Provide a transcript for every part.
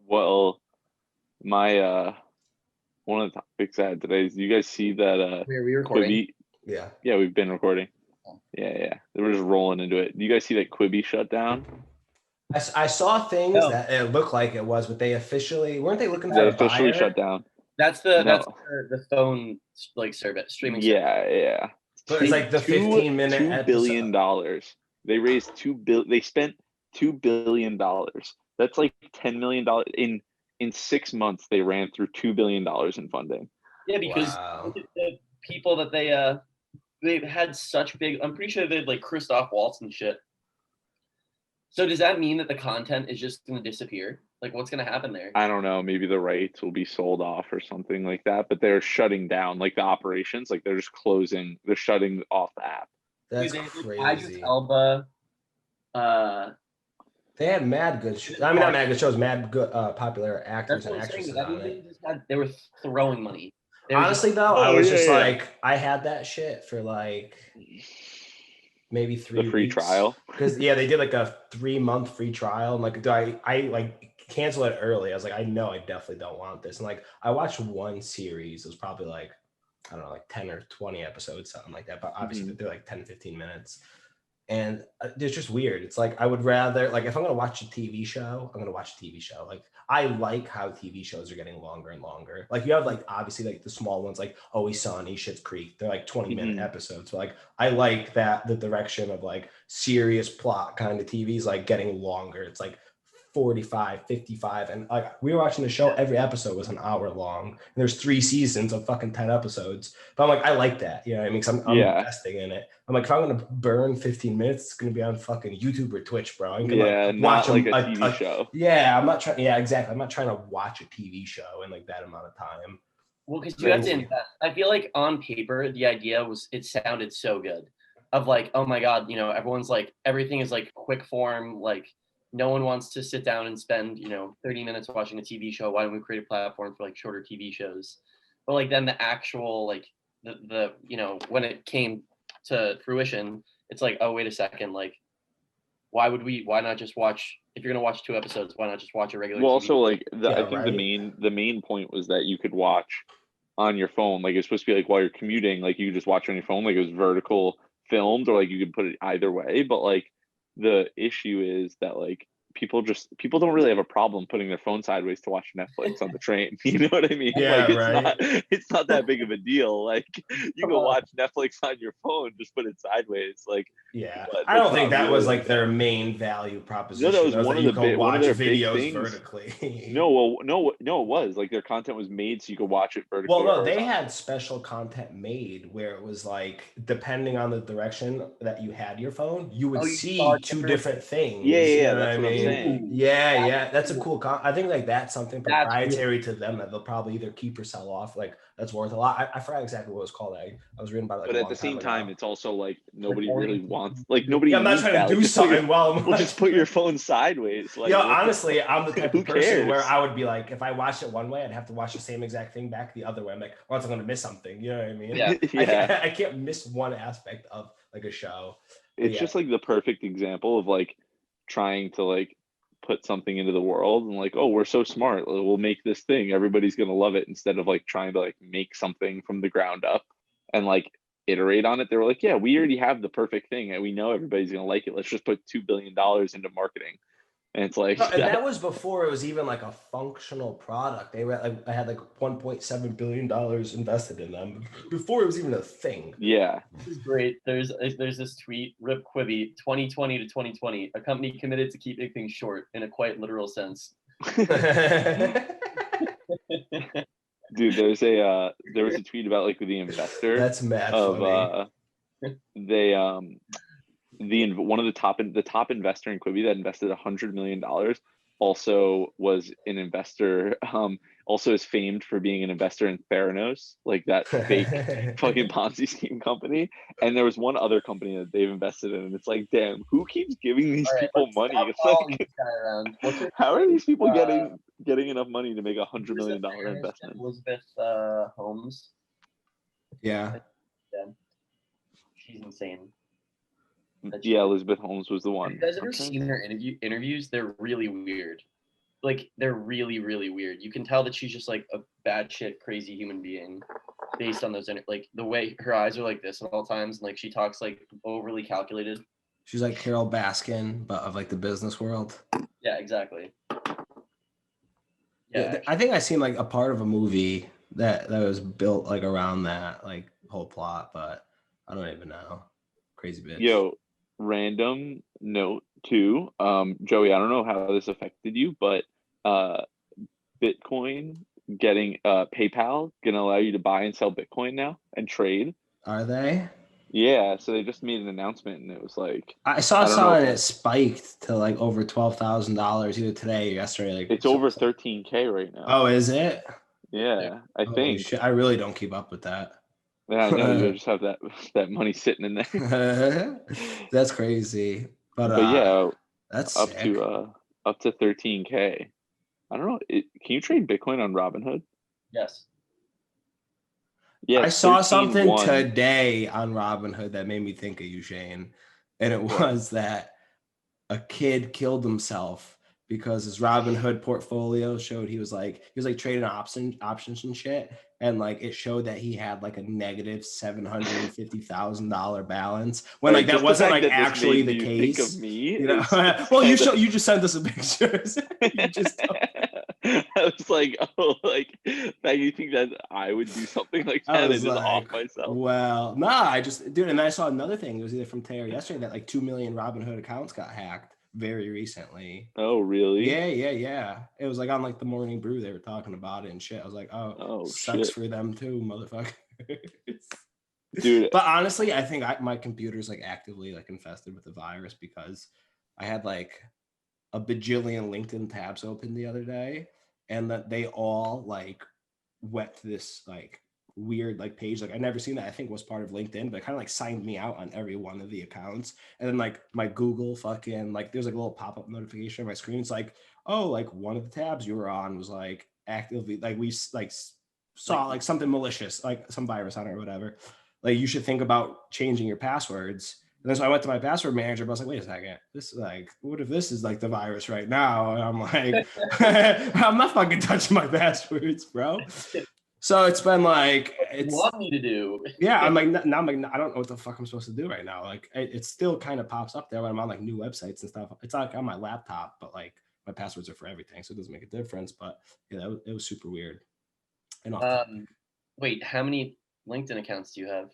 Well, my one of the topics I had today is, you guys see that Are we recording? Quibi? Yeah. Yeah, we've been recording. Oh. Yeah. We're just rolling into it. Do you guys see that Quibi shut down? I saw things No. that it looked like it was, but they officially weren't they looking for They a officially buyer? shut down. That's the No. the phone like service streaming service. Yeah. But it's like the 15-minute $2 billion. They raised They spent $2 billion. That's like $10 million in 6 months. They ran through $2 billion in funding. Yeah, because Wow. look at the people that they've had such big. I'm pretty sure they had like Christoph Waltz and shit. So does that mean that the content is just going to disappear? Like, what's going to happen there? I don't know. Maybe the rights will be sold off or something like that. But they're shutting down, like, the operations. Like, they're just closing. They're shutting off the app. That's Dude, crazy. Idris Elba, They had mad good shows. I mean, not mad good shows, mad good popular actors and actresses on it. They were throwing money. Honestly, though, I was just like, I had that shit for like maybe 3 weeks. The free trial. Because they did like a 3-month free trial. And like, I like cancel it early. I was like, I know I definitely don't want this. And like, I watched one series. It was probably like, I don't know, like 10 or 20 episodes, something like that. But obviously they're like 10, 15 minutes. And it's just weird. It's like, I would rather, like, if I'm going to watch a TV show, I'm going to watch a TV show. Like, I like how TV shows are getting longer and longer. Like, you have, like, obviously, like, the small ones, like Always Sunny, Schitt's Creek. They're, like, 20-minute episodes. So, like, I like that, the direction of, like, serious plot kind of TV is, like, getting longer. It's, like, 45, 55. And, like, we were watching the show. Every episode was an hour long. And there's 3 seasons of fucking 10 episodes. But I'm like, I like that. You know what I mean? Because I'm investing in it. I'm like, if I'm gonna burn 15 minutes, it's gonna be on fucking YouTube or Twitch, bro. I'm gonna watch like a TV show. Yeah, I'm not trying. Yeah, exactly. I'm not trying to watch a TV show in like that amount of time. Well, because you have to invest. I feel like on paper, the idea it sounded so good. Of like, oh my god, everyone's like, everything is like quick form. Like, no one wants to sit down and spend 30 minutes watching a TV show. Why don't we create a platform for like shorter TV shows? But like then the actual like the when it came to fruition, it's like, oh wait a second, like why not just watch, if you're gonna watch 2 episodes, why not just watch a regular Well, TV also like I think right. the main point was that you could watch on your phone. Like, it's supposed to be like while you're commuting, like you could just watch on your phone, like it was vertical filmed, or like you could put it either way. But like the issue is that like people don't really have a problem putting their phone sideways to watch Netflix on the train. You know what I mean? Yeah, like it's not that big of a deal. Like, you can watch Netflix on your phone, just put it sideways. Like, yeah, I don't think that was like their main value proposition. No, that was one of their big things. Vertically. No, it was like their content was made so you could watch it vertically. Well, no, they had special content made where it was like, depending on the direction that you had your phone, you would see 2 different things. Yeah, that's what I'm saying. Yeah, that's a cool. I think like that's something proprietary to them that they'll probably either keep or sell off. Like, that's worth a lot. I forgot exactly what it was called. I was reading about it. Like, but at the same time, it's also like nobody really wants. Like, nobody. I'm not trying to do something well. Just put your phone sideways. Like, honestly, I'm the type of person cares? where I would be like, if I watched it one way, I'd have to watch the same exact thing back the other way. I'm like, well, I'm going to miss something. You know what I mean? Yeah. I can't miss one aspect of like a show. It's just like the perfect example of like trying to like put something into the world and like, oh, we're so smart, we'll make this thing, everybody's gonna love it, instead of like trying to like make something from the ground up and like iterate on it. They were like, yeah, we already have the perfect thing and we know everybody's gonna like it, let's just put $2 billion into marketing. And it's like, and that was before it was even like a functional product. They were like, I had like $1.7 billion invested in them before it was even a thing. Yeah, this is great. There's this tweet, Rip Quibi, 2020 to 2020, a company committed to keeping things short in a quite literal sense. Dude, there was a tweet about like the investor. That's mad funny. One of the top investor in Quibi that invested $100 million also was an investor, also is famed for being an investor in Theranos, like that fake fucking Ponzi scheme company. And there was one other company that they've invested in, and it's like, damn, who keeps giving these people money? It's like, how are these people getting enough money to make $100 million investment? Elizabeth Holmes. Yeah, she's insane. Yeah, Elizabeth Holmes was the one. Have you guys ever seen her interviews? They're really weird. like they're really, really weird. You can tell that she's just like a bad shit, crazy human being based on those, like the way her eyes are like this at all times. And like she talks like overly calculated. She's like Carol Baskin, but of like the business world. Yeah, exactly. Yeah, I think I seen like a part of a movie that was built like around that like whole plot, but I don't even know. Crazy bitch. Yo, random note too. Joey, I don't know how this affected you, but Bitcoin getting PayPal gonna allow you to buy and sell Bitcoin now and trade. Are they? Yeah, so they just made an announcement and it was like I saw and it spiked to like over $12,000 either today or yesterday. Like it's over 13K right now. Oh, is it? Yeah, I think. Shit, I really don't keep up with that. Yeah, I know you just have that money sitting in there. That's crazy. But yeah, that's up sick. to 13K. I don't know. Can you trade Bitcoin on Robinhood? Yes. Yeah, I saw something today on Robinhood that made me think of you, Shane. And it was that a kid killed himself because his Robinhood portfolio showed he was like trading options and shit. And like it showed that he had like a negative $750,000 balance when like that wasn't like actually the case. Think of me, you know? Well, you just sent us a picture. You just I was like, oh, like that you think that I would do something like that and just off myself. Well, nah, and I saw another thing. It was either from today or yesterday that like 2 million Robinhood accounts got hacked very recently. Oh, really? Yeah. It was like on like the Morning Brew, they were talking about it and shit. I was like, oh sucks shit for them too, motherfuckers. Dude. But honestly, I think my computer's like actively like infested with the virus because I had like a bajillion LinkedIn tabs open the other day, and that they all like went to this like weird like page like I never seen that. I think was part of LinkedIn, but it kind of like signed me out on every one of the accounts. And then like my Google fucking like there's like a little pop-up notification on my screen. It's like, oh, like one of the tabs you were on was like actively like we like saw like something malicious, like some virus on it or whatever. Like you should think about changing your passwords. And then so I went to my password manager, but I was like, wait a second, this is like, what if this is like the virus right now? And I'm like, I'm not fucking touching my passwords, bro. So it's been like, it's what you want me to do. Yeah, I'm like, now I'm like, I don't know what the fuck I'm supposed to do right now. Like it still kind of pops up there when I'm on like new websites and stuff. It's like on my laptop, but like my passwords are for everything, so it doesn't make a difference. But yeah, it was super weird. And wait, how many LinkedIn accounts do you have?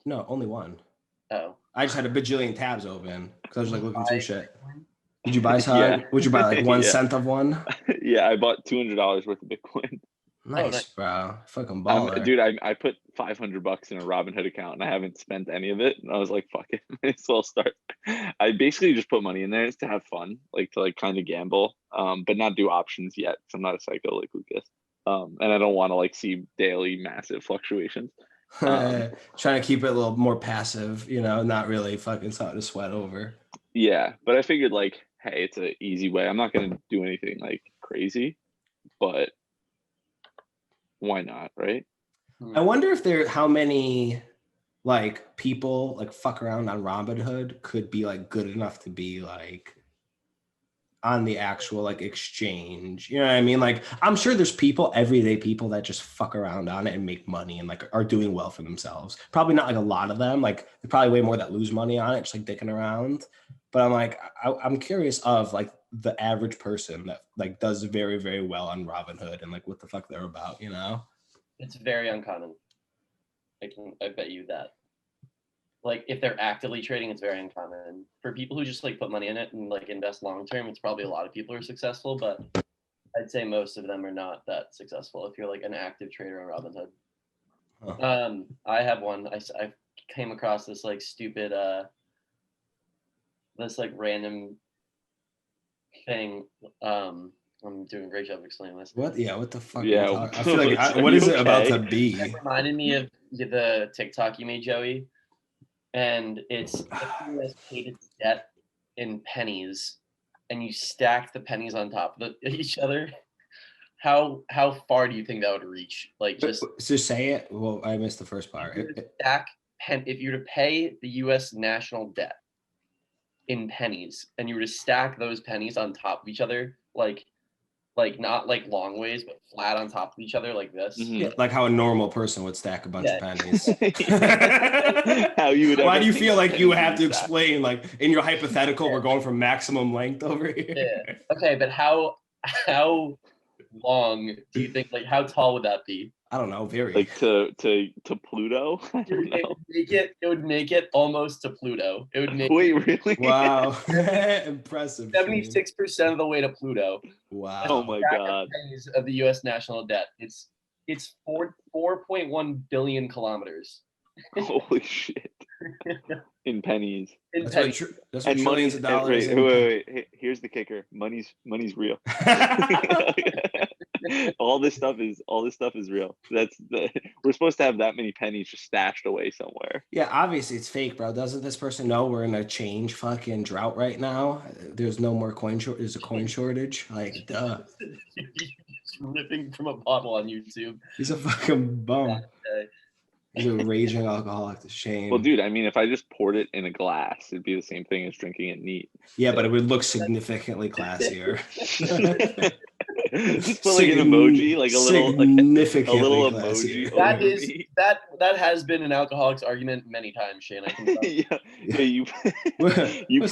No, only one. Oh. I just had a bajillion tabs open because I was like looking through shit. Did you buy some? Yeah. Would you buy like 1 cent of one? Yeah, I bought $200 worth of Bitcoin. Nice, bro. Fucking baller. Dude, I put $500 in a Robinhood account and I haven't spent any of it. And I was like, fuck it, may as well start. I basically just put money in there just to have fun, like to like kind of gamble, but not do options yet. Cause I'm not a psycho like Lucas. And I don't want to like see daily massive fluctuations. Trying to keep it a little more passive, not really fucking something to sweat over. Yeah, but I figured like, hey, it's an easy way. I'm not gonna do anything like crazy, but why not, right? I wonder if how many like people like fuck around on Robinhood could be like good enough to be like on the actual like exchange. You know what I mean? Like I'm sure there's everyday people that just fuck around on it and make money and like are doing well for themselves. Probably not like a lot of them. Like there's probably way more that lose money on it, just like dicking around. But I'm like, I'm curious of like the average person that like does very, very well on Robinhood and like what the fuck they're about, It's very uncommon. I bet you that. Like if they're actively trading, it's very uncommon. For people who just like put money in it and like invest long term, it's probably a lot of people are successful, but I'd say most of them are not that successful if you're like an active trader on Robinhood. Huh. I have one. I came across this like stupid this like random thing. I'm doing a great job of explaining this. What? Yeah, what the fuck? Yeah, I feel like what is it about to be? It reminded me of the TikTok you made, Joey. And it's the US paid its debt in pennies, and you stack the pennies on top of each other. How far do you think that would reach? Like just say it. Well, I missed the first part. If you were to pay the US national debt in pennies, and you were to stack those pennies on top of each other, like like not like long ways, but flat on top of each other like this. Mhm. Yeah, like how a normal person would stack a bunch of pennies. How you would Why ever do you think feel like you pennies have to is that? explain, like in your hypothetical, we're going for maximum length over here? Yeah. Okay, but how long do you think, like how tall would that be? I don't know, very. Like to Pluto? I don't It know. would make it almost to Pluto. It would make Wait, really? Wow. Impressive. Shane. 76% of the way to Pluto. Wow. Oh my Stack of god. pennies of the U.S. national debt. It's 4.1 billion kilometers Holy shit. In pennies. in That's pennies. what And trillions of dollars. wait. Here's the kicker. Money's real. All this stuff is real. We're supposed to have that many pennies just stashed away somewhere. Yeah, obviously it's fake, bro. Doesn't this person know we're in a change fucking drought right now? There's no more coin shortage. There's a coin shortage. Like, duh. Just ripping from a bottle on YouTube. He's a fucking bum. Okay. He's a raging alcoholic. To shame. Well, dude, I mean, if I just poured it in a glass, it'd be the same thing as drinking it neat. Yeah, but it would look significantly classier. Just put like an emoji, like a little classier. emoji. That has been an alcoholic's argument many times, Shane. I can yeah, you put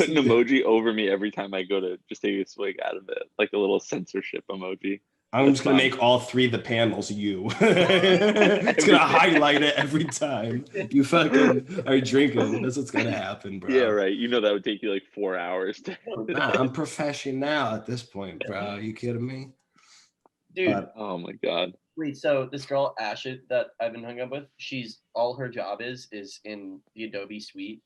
an emoji over me every time I go to just take a swig out of it, like a little censorship emoji. I'm just gonna make all three of the panels you. It's gonna highlight it every time you fucking are drinking. That's what's gonna happen, bro. Yeah, right. You know that would take you like 4 hours. Nah, I'm professional at this point, bro. You kidding me? Dude. But, oh my god. Wait, so this girl Ashit that I've been hung up with, she's all her job is in the Adobe suite,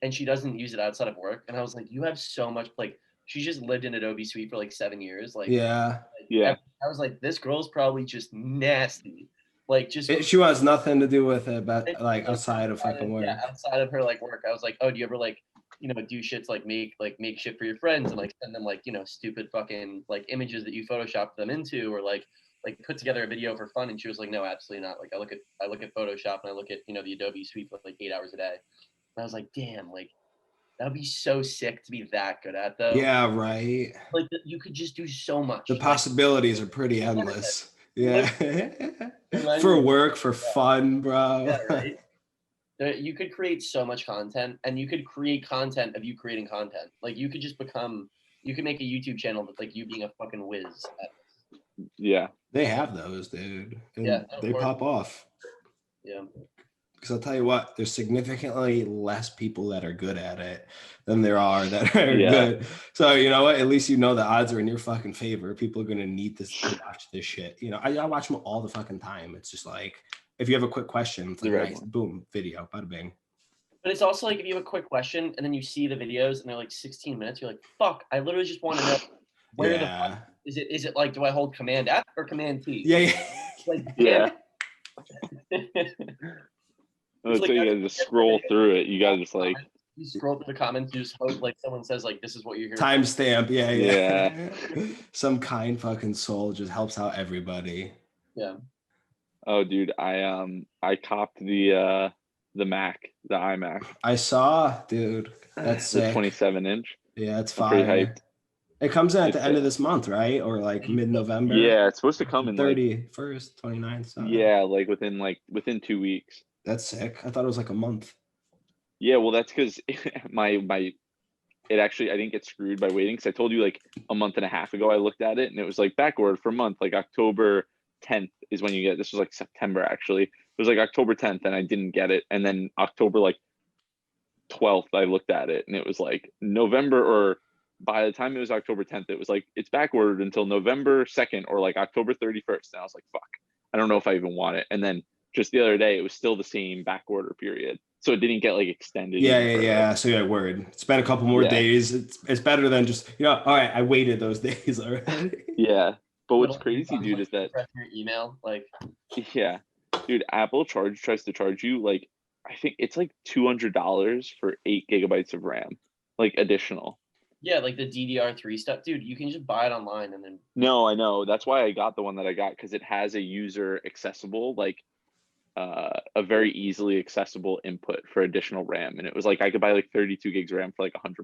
and she doesn't use it outside of work. And I was like, you have so much, like she just lived in Adobe suite for like 7 years. Like yeah. I was like, this girl's probably just nasty. Like just she wants nothing to do with it, but like outside of fucking work. Yeah, outside of her like work. I was like, oh, do you ever like, you know, do shits like make shit for your friends and like send them like, you know, stupid fucking like images that you Photoshop them into, or like put together a video for fun? And she was like, no, absolutely not. Like I look at Photoshop and I look at, you know, the Adobe suite for like 8 hours a day. And I was like, damn, like that would be so sick to be that good at though. Yeah, right. Like you could just do so much. The possibilities are pretty endless. Yeah. For work, for fun, bro. Yeah, right. You could create so much content, and you could create content of you creating content. Like you could just you could make a YouTube channel with like you being a fucking whiz at this. Yeah. They have those, dude. And yeah, they pop off. Yeah. Because I'll tell you what, there's significantly less people that are good at it than there are that are good. So you know what? At least you know the odds are in your fucking favor. People are gonna need this to watch this shit. You know, I watch them all the fucking time. It's just like if you have a quick question, it's like nice, boom, video, bada bing. But it's also like if you have a quick question and then you see the videos and they're like 16 minutes, you're like, fuck, I literally just want to know where the fuck is it? Is it like, do I hold Command F or Command T? Yeah. Like, yeah. So you gotta just scroll through it. You gotta just like you scroll through the comments, you just hope like someone says like this is what you're here. Timestamp, yeah. Some kind fucking soul just helps out everybody. Yeah. Oh dude, I copped the Mac, the iMac. I saw, dude. That's the sick. 27-inch. Yeah, it's fire. Pretty hyped. It comes in at the end of this month, right? Or like mid-November? Yeah, it's supposed to come in 31st, 29th. Something. Yeah, like within 2 weeks. That's sick. I thought it was like a month. Yeah, well, that's because it actually, I didn't get screwed by waiting, because I told you like a month and a half ago I looked at it and it was like backward for a month, like October 10th is when you get, this was like September actually. It was like October 10th and I didn't get it. And then October like 12th I looked at it and it was like November, or by the time it was October 10th, it was like it's backward until November 2nd or like October 31st. And I was like, fuck, I don't know if I even want it. And then just the other day, it was still the same back order period. So it didn't get like extended. Yeah. So yeah, word. It's been a couple more days. It's better than just, you know, all right, I waited those days already. Yeah. But what's crazy, dude, is that your email, like, yeah, dude, Apple tries to charge you like, I think it's like $200 for 8 gigabytes of RAM, like additional. Yeah, like the DDR3 stuff, dude. You can just buy it online and then. No, I know. That's why I got the one that I got, because it has a user accessible, like a very easily accessible input for additional RAM, and it was like I could buy like 32 gigs RAM for like $100.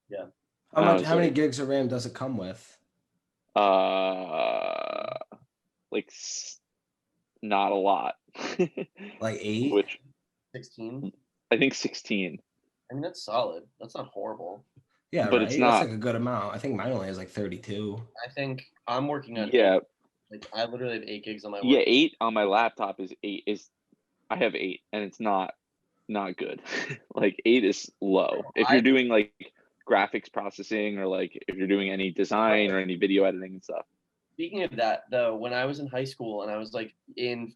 Yeah. How many gigs of RAM does it come with? Like not a lot. Like 8? Which 16. I think 16, I mean, that's solid. That's not horrible. Yeah, but it's right. That's not. like a good amount. I think mine only has like 32. I think I'm working on Yeah, 8. Like I literally have 8 gigs on my yeah. work. 8 on my laptop is 8. I have 8, and it's not good. Like 8 is low. If you're doing like graphics processing or like if you're doing any design or any video editing and stuff. Speaking of that, though, when I was in high school and I was like in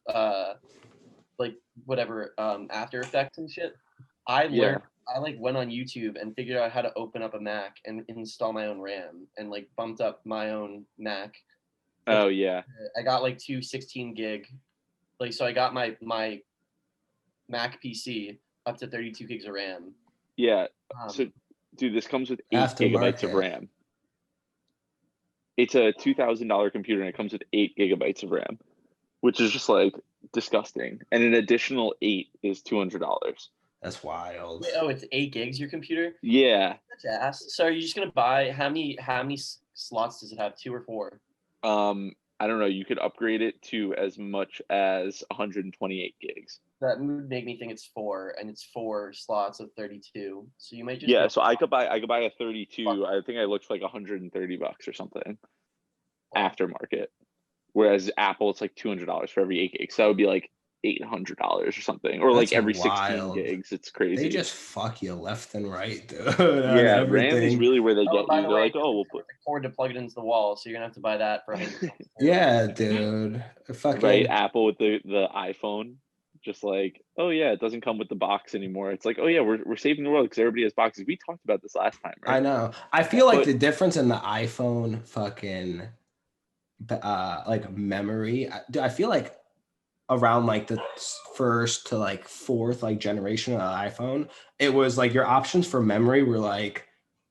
like whatever After Effects and shit, I learned. I like went on YouTube and figured out how to open up a Mac and install my own RAM and like bumped up my own Mac. Oh yeah. I got like 2 16 gig. Like so I got my Mac PC up to 32 gigs of RAM. Yeah. So dude, this comes with 8 gigabytes of RAM. It's a $2,000 computer and it comes with 8 gigabytes of RAM, which is just like disgusting. And an additional 8 is $200. That's wild. Wait, oh, it's 8 gigs your computer? Yeah. That's ass. So are you just gonna buy how many slots does it have? 2 or 4? I don't know. You could upgrade it to as much as 128 gigs. That would make me think it's 4, and it's 4 slots of 32. So you might just Yeah. So I could buy a 32. I think I looked for like $130 or something aftermarket. Whereas Apple, it's like $200 for every 8 gigs. So that would be like $800 or something, or like every wild. 16 gigs. It's crazy. They just fuck you left and right, dude. Yeah, RAM is really where they get you. They're like, oh, we'll put cord to plug it into the wall, so you're gonna have to buy that for yeah, dude. Fucking right. Apple with the iPhone, just like, oh yeah, it doesn't come with the box anymore. It's like, oh yeah, we're saving the world because everybody has boxes. We talked about this last time, right? I know. I feel like the difference in the iPhone fucking like memory. I feel like around like the first to like fourth like generation of the iPhone, it was like your options for memory were like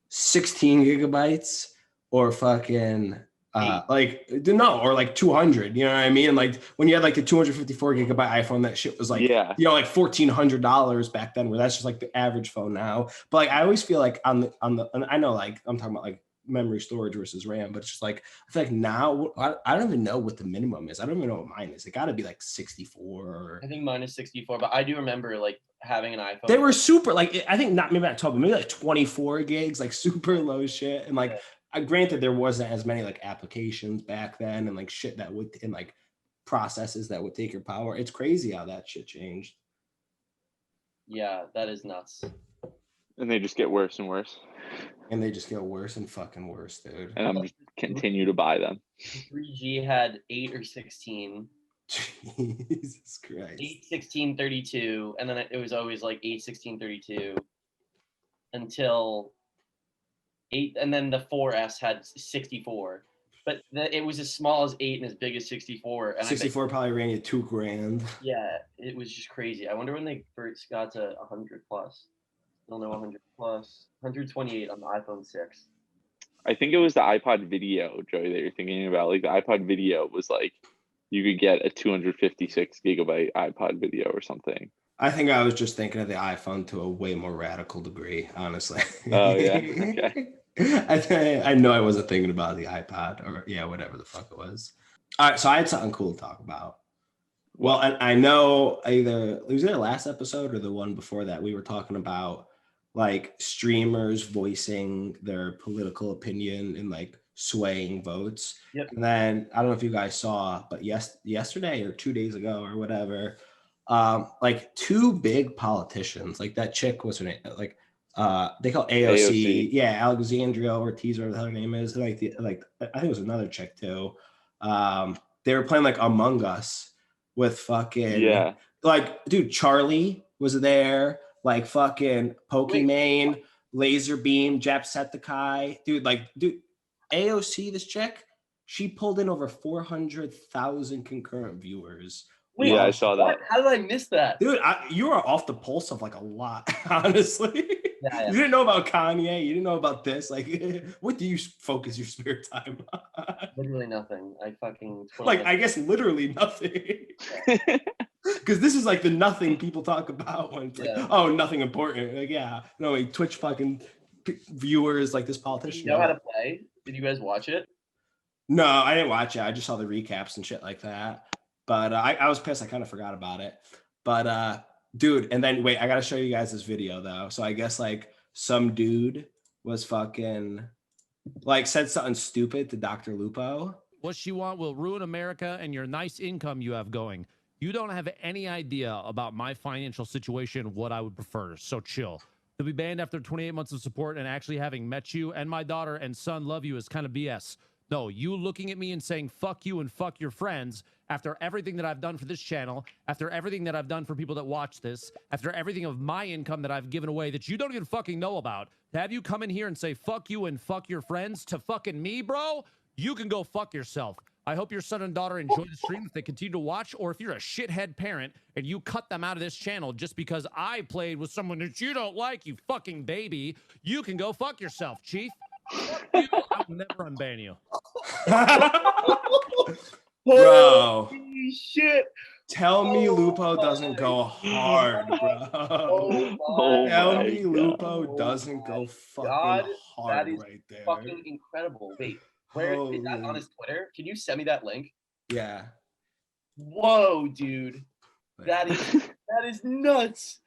16 gigabytes or fucking like no, or like 200, you know what I mean? Like when you had like the 254 gigabyte iPhone, that shit was like, yeah, you know, like $1,400 back then, where that's just like the average phone now. But like I always feel like on the and I know like I'm talking about like memory storage versus RAM, but it's just like I feel like now I don't even know what the minimum is. I don't even know what mine is. It got to be like 64. Or... I think mine is 64, but I do remember like having an iPhone. They were super like I think not maybe not 12, but maybe like 24 gigs, like super low shit. And like granted, there wasn't as many like applications back then and like shit that would and like processes that would take your power. It's crazy how that shit changed. Yeah, that is nuts. And they just get worse and worse. And they just get worse and fucking worse, dude. And I'm just continue to buy them. 3G had 8 or 16. Jesus Christ. 8, 16, 32. And then it was always like 8, 16, 32 until 8. And then the 4S had 64. But it was as small as 8 and as big as 64. And 64 probably ran you $2,000. Yeah, it was just crazy. I wonder when they first got to 100 plus. I don't know, 100 plus, 128 on the iPhone 6. I think it was the iPod Video, Joey, that you're thinking about. Like the iPod Video was like you could get a 256 gigabyte iPod Video or something. I think I was just thinking of the iPhone to a way more radical degree, honestly. Oh yeah, okay. I know I wasn't thinking about the iPod or whatever the fuck it was. All right, so I had something cool to talk about. Well, and I know it was either last episode or the one before that we were talking about like streamers voicing their political opinion and like swaying votes. Yep. And then I don't know if you guys saw, but yesterday or 2 days ago or whatever, like 2 big politicians, like that chick, what's her name? Like they call AOC. Yeah, Alexandria Ortiz, or whatever the hell her name is. Like I think it was another chick too. They were playing like Among Us with fucking like dude, Charlie was there. Like fucking Pokimane, Laser Beam, Jacksepticeye, dude. AOC, this chick, she pulled in over 400,000 concurrent viewers. Wait, yeah, I saw that. How did I miss that, dude? You are off the pulse of like a lot, honestly. Yeah. You didn't know about Kanye. You didn't know about this. Like, what do you focus your spare time on? Literally nothing. I fucking I guess literally nothing. Because this is like the nothing people talk about when it's like, oh, nothing important. Like, no, like Twitch fucking viewers like this politician. Did you know how to play? Did you guys watch it? No, I didn't watch it. I just saw the recaps and shit like that. But I was pissed. I kind of forgot about it. But dude, and then wait, I gotta show you guys this video though. So I guess like some dude was fucking like said something stupid to Dr. Lupo. What she want will ruin America and your nice income you have going. You don't have any idea about my financial situation, what I would prefer. So chill. To be banned after 28 months of support and actually having met you and my daughter and son love you is kind of BS. No, you looking at me and saying fuck you and fuck your friends after everything that I've done for this channel, after everything that I've done for people that watch this, after everything of my income that I've given away that you don't even fucking know about, to have you come in here and say fuck you and fuck your friends to fucking me, bro, you can go fuck yourself. I hope your son and daughter enjoy the stream if they continue to watch, or if you're a shithead parent and you cut them out of this channel just because I played with someone that you don't like, you fucking baby, you can go fuck yourself, Chief. Fuck you. I'll never unban you. Bro. Holy shit. Tell me Lupo doesn't go hard, bro. Tell me Lupo doesn't go fucking hard that is right there. fucking incredible. Wait, where is that on his Twitter? Can you send me that link? Yeah. Whoa, dude. That is nuts.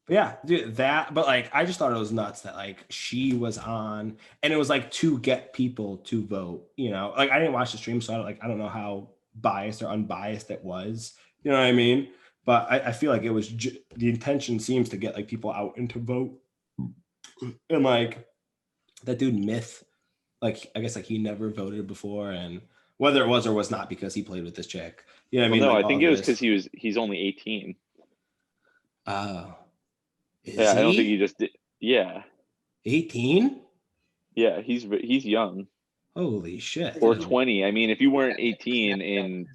But yeah, dude, but like I just thought it was nuts that like she was on and it was like to get people to vote, you know. Like I didn't watch the stream, so I don't know how biased or unbiased it was. You know what I mean? But I feel like it was the intention seems to get like people out and to vote. And like that dude Myth, like I guess like he never voted before, and whether it was or was not because he played with this chick. You know what I mean? No, like, I think it was because he's only 18. Oh. Yeah, I don't think he just did. Yeah. 18? Yeah, he's young. Holy shit. Or 20. I mean, if you weren't 18 in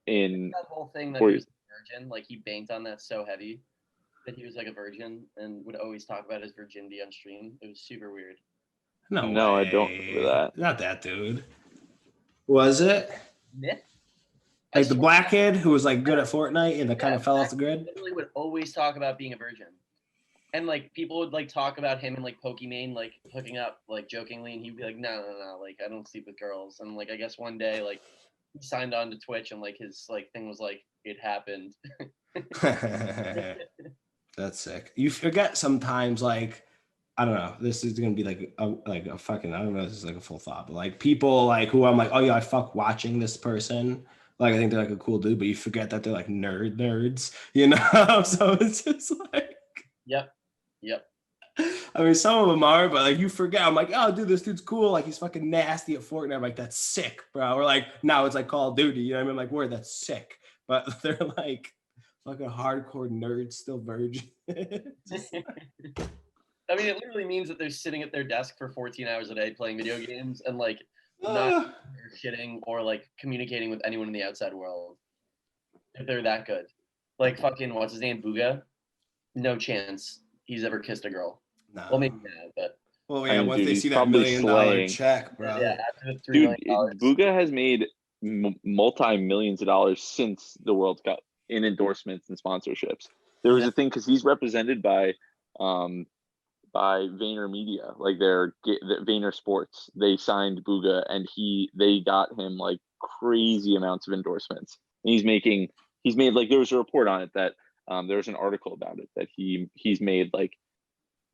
that whole thing that he was a virgin, like he banked on that so heavy that he was like a virgin and would always talk about his virginity on stream. It was super weird. No, I don't remember that. Not that dude. Was it? Myth? Like the black kid who was like good at Fortnite and kind of fell off the grid? Literally would always talk about being a virgin. And like people would like talk about him and like Pokimane like hooking up like jokingly, and he'd be like, no, like I don't sleep with girls. And like I guess one day like he signed on to Twitch and like his like thing was like it happened. That's sick. You forget sometimes like I don't know. This is gonna be like a fucking I don't know. This is like a full thought, but like people like who I'm like, oh yeah, I fuck watching this person. Like I think they're like a cool dude, but you forget that they're like nerds, you know. So it's just like Yep. I mean, some of them are, but like you forget. I'm like, oh, dude, this dude's cool. Like he's fucking nasty at Fortnite. I'm like, that's sick, bro. Or like now it's like Call of Duty. You know what I mean? Like, word, that's sick. But they're like fucking hardcore nerds, still virgins. I mean, it literally means that they're sitting at their desk for 14 hours a day playing video games and like not shitting or like communicating with anyone in the outside world. If they're that good, like fucking what's his name, Booga? No chance he's ever kissed a girl. No. Well, maybe not, but. Well, yeah, once they see that $1 million check, bro. Yeah, after the $3 Dude, million. Booga has made multi-millions of dollars since the World Cup in endorsements and sponsorships. There was a thing because he's represented by Vayner Media, like their Vayner Sports. They signed Booga, and they got him like crazy amounts of endorsements. And he's made like there was a report on it that there was an article about it that he's made like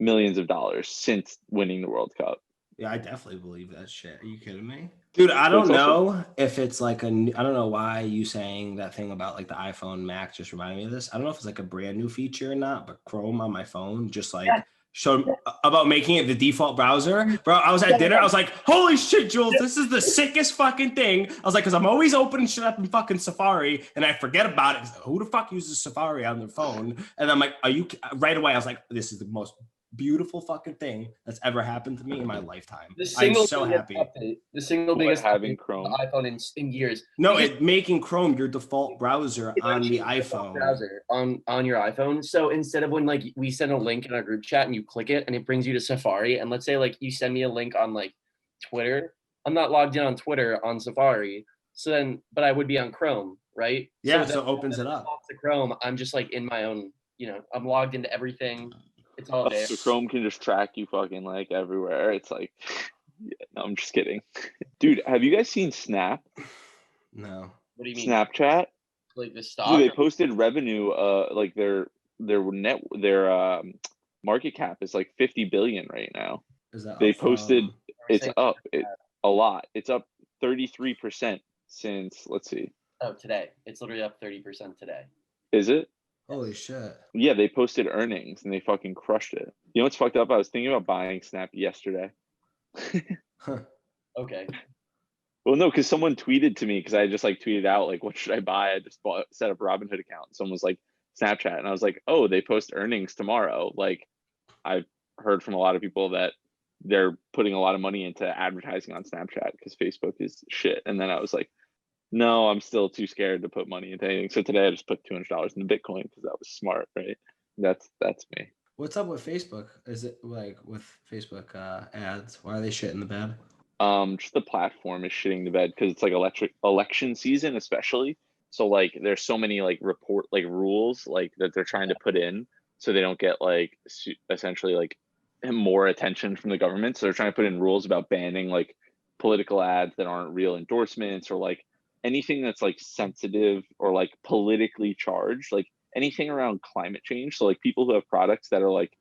millions of dollars since winning the World Cup. Yeah, I definitely believe that shit. Are you kidding me? Dude, I don't know if it's like I don't know why you saying that thing about like the iPhone Max just reminded me of this. I don't know if it's like a brand new feature or not, but Chrome on my phone just like showed about making it the default browser. Bro, I was at dinner. I was like, holy shit, Jules, this is the sickest fucking thing. I was like, because I'm always opening shit up in fucking Safari and I forget about it. Who the fuck uses Safari on their phone? And I'm like, right away, I was like, this is the most beautiful fucking thing that's ever happened to me in my lifetime. I'm so happy. The single biggest having Chrome iPhone in years. No, making Chrome your default browser on the iPhone. Browser on your iPhone. So instead of when like we send a link in our group chat and you click it and it brings you to Safari, and let's say like you send me a link on like Twitter, I'm not logged in on Twitter on Safari. So then, but I would be on Chrome, right? Yeah, so it opens it up. To Chrome, I'm just like in my own, I'm logged into everything. It's all there. So Chrome can just track you fucking like everywhere. It's like Yeah, no, I'm just kidding. Dude, have you guys seen Snap? No. What do you mean? Snapchat? Like the So stock? they posted revenue, like their market cap is like 50 billion right now. Is that They up posted from? it's up a lot. It's up 33% since, let's see. Oh, today. It's literally up 30% today. Is it? Holy shit. Yeah, they posted earnings and they fucking crushed it. You know what's fucked up? I was thinking about buying Snap yesterday. Huh. Okay. Well, no, because someone tweeted to me because I just like tweeted out like, what should I buy? I just set up a Robinhood account. Someone was like Snapchat, and I was like, oh, they post earnings tomorrow. Like, I've heard from a lot of people that they're putting a lot of money into advertising on Snapchat because Facebook is shit. And then I was like, no, I'm still too scared to put money into anything. So today I just put $200 into Bitcoin because that was smart, right? That's me. What's up with Facebook? Is it like with Facebook ads? Why are they shit in the bed? Just the platform is shitting the bed because it's like election season, especially. So like there's so many like rules like that they're trying to put in so they don't get like essentially like more attention from the government. So they're trying to put in rules about banning like political ads that aren't real endorsements or like anything that's like sensitive or like politically charged, like anything around climate change. So like people who have products that are like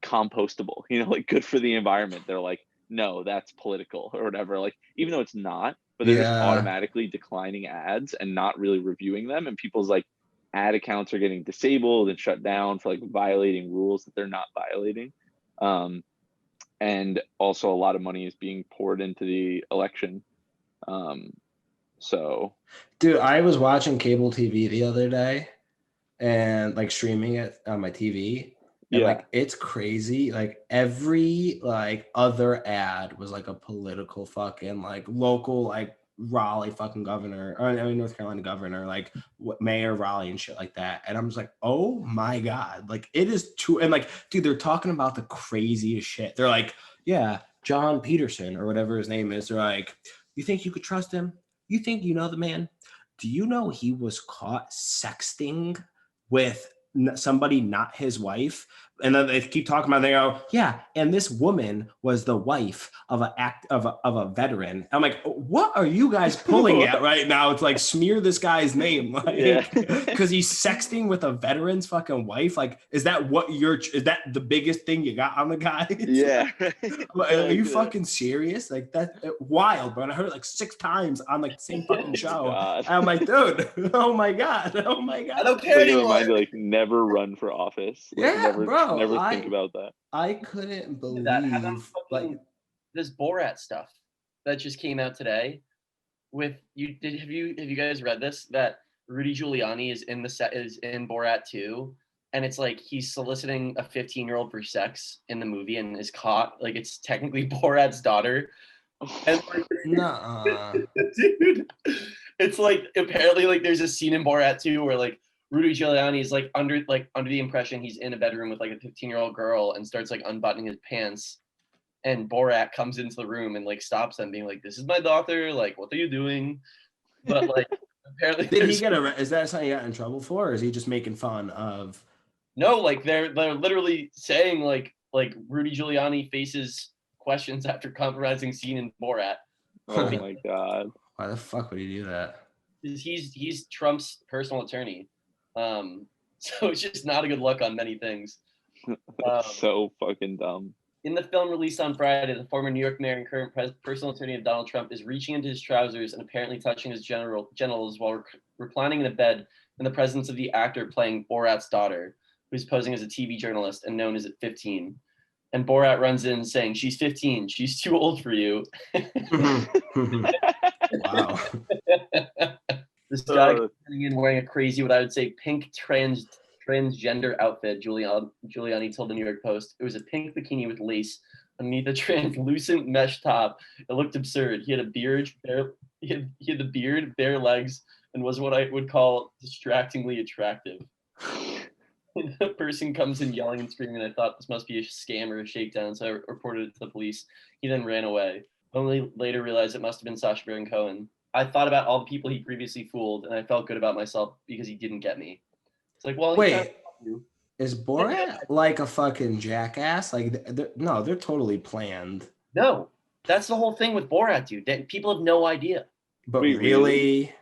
compostable, like good for the environment, they're like, no, that's political or whatever. Like, even though it's not, but they're just automatically declining ads and not really reviewing them. And people's like ad accounts are getting disabled and shut down for like violating rules that they're not violating. And also a lot of money is being poured into the election. So Dude, I was watching cable TV the other day and like streaming it on my TV. And yeah, like it's crazy. Like every like other ad was like a political fucking like local like Raleigh fucking governor, or I mean North Carolina governor, like Mayor Raleigh and shit like that. And I'm just like, oh my God. Like it is true. And like, dude, they're talking about the craziest shit. They're like, yeah, John Peterson or whatever his name is. They're like, you think you could trust him? You think you know the man? Do you know he was caught sexting with somebody not his wife? And then they keep talking about it. They go, yeah, and this woman was the wife of a veteran. I'm like, what are you guys pulling at right now? It's like smear this guy's name, like because he's sexting with a veteran's fucking wife. Like, is that the biggest thing you got on the guy? yeah. Are you fucking serious? Like that's wild, bro. And I heard it like 6 times on like the same fucking show. God. And I'm like, dude, oh my God. I don't care Like a anymore. reminder, like never run for office. Like, Yeah, bro. Never think about that. I couldn't believe That. How about like this Borat stuff that just came out today? Have you guys read this? That Rudy Giuliani is in Borat 2, and it's like he's soliciting a 15-year-old for sex in the movie and is caught. Like it's technically Borat's daughter. And like, nah. dude, it's like apparently like there's a scene in Borat 2 where like Rudy Giuliani is like under the impression he's in a bedroom with like a 15-year-old girl and starts like unbuttoning his pants. And Borat comes into the room and like stops them, being like, "This is my daughter. Like, what are you doing?" But like, apparently, Did he get is that something he got in trouble for, or is he just making fun of? No, like they're literally saying like Rudy Giuliani faces questions after compromising scene in Borat. Oh my God. Why the fuck would he do that? He's Trump's personal attorney. So it's just not a good look on many things. So fucking dumb. In the film released on Friday, the former New York mayor and current personal attorney of Donald Trump is reaching into his trousers and apparently touching his genitals while reclining in a bed in the presence of the actor playing Borat's daughter, who's posing as a TV journalist and known as at 15. And Borat runs in saying, "She's 15. She's too old for you." Wow. This guy coming in wearing a crazy, what I would say, pink transgender outfit. Giuliani told the New York Post it was a pink bikini with lace underneath a translucent mesh top. It looked absurd. He had a beard, he had the beard, bare legs, and was what I would call distractingly attractive. The person comes in yelling and screaming, and I thought this must be a scam or a shakedown, so I reported it to the police. He then ran away. Only later realized it must have been Sacha Baron Cohen. I thought about all the people he previously fooled, and I felt good about myself because he didn't get me. It's like, well, wait, Is Borat like a fucking jackass? Like, no, they're totally planned. No, that's the whole thing with Borat, dude. That people have no idea. But Wait, really?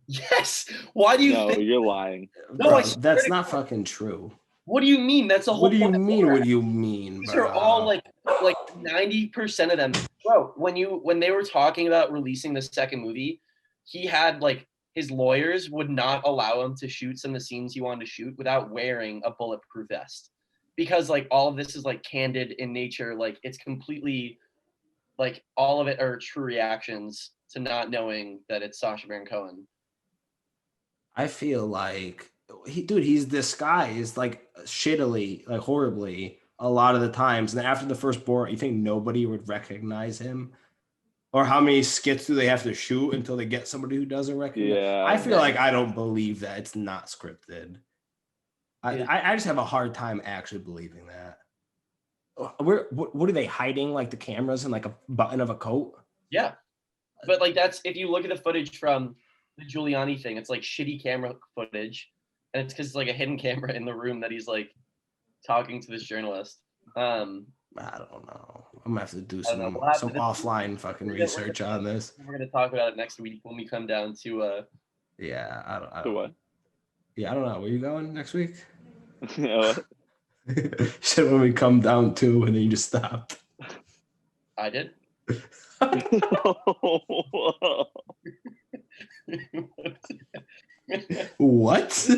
Yes. Why do you No, think? you're lying. No, Bro, I swear that's to not God. fucking true. What do you mean? That's the whole What do you point of mean? Borat. What do you mean, These bro? are all like 90% of them. Bro, when they were talking about releasing the second movie, he had like his lawyers would not allow him to shoot some of the scenes he wanted to shoot without wearing a bulletproof vest. Because like all of this is like candid in nature, like it's completely like all of it are true reactions to not knowing that it's Sacha Baron Cohen. I feel like he's disguised like shittily, like horribly a lot of the times. And after the first Borat, you think nobody would recognize him? Or how many skits do they have to shoot until they get somebody who doesn't recognize? Yeah. I feel like I don't believe that it's not scripted. I just have a hard time actually believing that. What are they hiding? Like the cameras in like a button of a coat? Yeah. But like that's if you look at the footage from the Giuliani thing, it's like shitty camera footage. And it's because it's like a hidden camera in the room that he's like talking to this journalist. I don't know. I'm gonna have to do I don't some know. We'll have some to- offline fucking research on this. We're gonna talk about it next week when we come down to Yeah, I To don't. what? Yeah, I don't know. Where you going next week? Yeah, You said when we come down to, and then you just stopped. I did. What?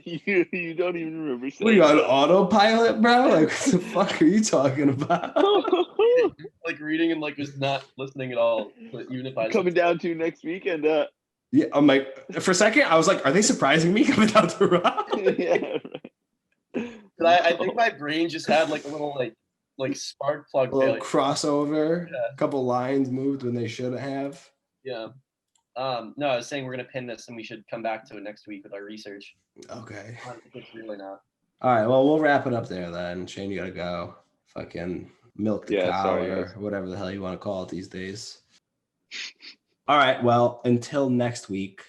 you don't even remember What are saying you on that. autopilot, bro? Like, what the fuck are you talking about? Like reading and like was not listening at all. But even if I Coming down to next week and Yeah, I'm like, for a second, I was like, are they surprising me coming down to Rob? yeah, right. But I think my brain just had like a little like spark plug A little failure. crossover. Yeah. A couple lines moved when they shouldn't have. Yeah. No, I was saying we're gonna pin this and we should come back to it next week with our research. Okay. I don't think it's really not. All right. Well, we'll wrap it up there then. Shane, you gotta go. Fucking milk the Yeah, cow sorry, or guys. whatever the hell you want to call it these days. All right. Well, until next week,